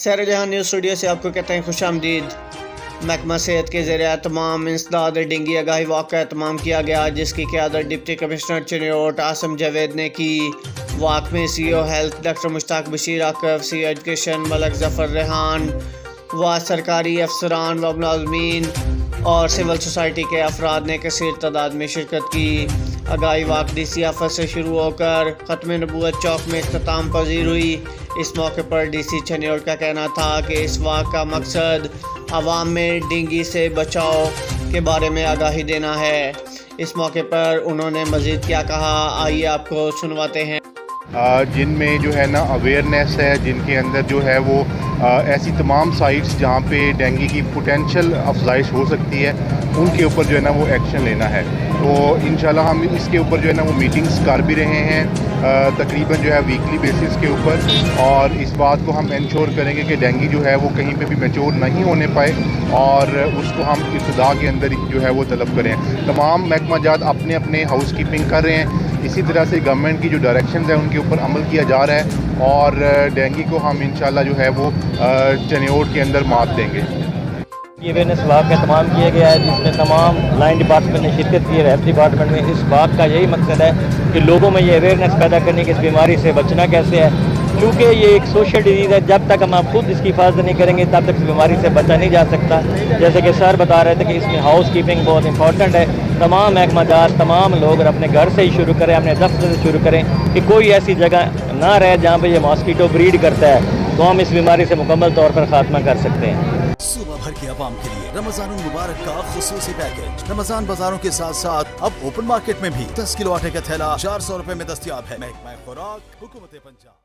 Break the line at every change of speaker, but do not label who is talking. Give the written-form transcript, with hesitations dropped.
سیر جہاں news studio سے آپ کو کہتے ہیں خوش آمدید۔ محکمہ صحت کے زیر اہتمام انسداد ڈینگی آگاہی واک کا اہتمام کیا گیا، جس کی قیادت ڈپٹی کمشنر چنیوٹ عاصم جاوید نے کی۔ واک میں سی او ہیلتھ ڈاکٹر مشتاق بشیر عاقب، سی او ایجوکیشن ملک ظفر ریحان و سرکاری افسران و ملازمین اور سول سوسائٹی کے افراد نے کثیر تعداد میں شرکت کی۔ آگاہی واک ڈی سی آفس سے شروع ہو کر ختم نبوت چوک میں اختتام پذیر ہوئی۔ اس موقع پر ڈی سی چنیوٹ کا کہنا تھا کہ اس واک کا مقصد عوام میں ڈینگی سے بچاؤ کے بارے میں آگاہی دینا ہے۔ اس موقع پر انہوں نے مزید کیا کہا، آئیے آپ کو سنواتے ہیں۔
جن میں جو ہے نا اویئرنیس ہے، جن کے اندر جو ہے وہ ایسی تمام سائٹس جہاں پہ ڈینگی کی پوٹینشیل افزائش ہو سکتی ہے، ان کے اوپر جو ہے نا وہ ایکشن لینا ہے۔ تو انشاءاللہ ہم اس کے اوپر جو ہے نا وہ میٹنگز کر بھی رہے ہیں تقریباً جو ہے ویکلی بیسس کے اوپر، اور اس بات کو ہم انشور کریں گے کہ ڈینگی جو ہے وہ کہیں پہ بھی میچور نہیں ہونے پائے، اور اس کو ہم ابتدا کے اندر جو ہے وہ طلب کریں۔ تمام محکمہ جات اپنے اپنے ہاؤس کیپنگ کر رہے ہیں، اسی طرح سے گورنمنٹ کی جو ڈائریکشنز ہیں ان کے اوپر عمل کیا جا رہا ہے، اور ڈینگی کو ہم انشاءاللہ جو ہے وہ چنیوٹ کے اندر مات دیں گے۔
یہ اویئرنیس واک کا اہتمام کیا گیا ہے، جس میں تمام لائن ڈپارٹمنٹ نے شرکت کی ہے۔ ہیلتھ ڈپارٹمنٹ میں اس واک کا یہی مقصد ہے کہ لوگوں میں یہ اویئرنیس پیدا کرنے کی اس بیماری سے بچنا کیسے ہے، کیونکہ یہ ایک سوشل ڈیزیز ہے۔ جب تک ہم آپ خود اس کی حفاظت نہیں کریں گے تب تک اس بیماری سے بچا نہیں جا سکتا۔ جیسے کہ سر بتا رہے تھے کہ اس میں ہاؤس کیپنگ بہت امپورٹنٹ ہے۔ تمام محکمہ جات، تمام لوگ اپنے گھر سے ہی شروع کریں، اپنے دفتر سے شروع کریں کہ کوئی ایسی جگہ نہ رہے جہاں پہ یہ ماسکیٹو بریڈ کرتا ہے، تو ہم اس بیماری سے مکمل طور پر خاتمہ کر سکتے ہیں۔
صوبہ بھر کے عوام کے لیے رمضان المبارک کا خصوصی پیکج۔ رمضان بازاروں کے ساتھ ساتھ اب اوپن مارکیٹ میں بھی 10 کلو آٹے کا تھیلا 400 روپے میں دستیاب ہے۔ محکمہ خوراک، حکومت پنجاب۔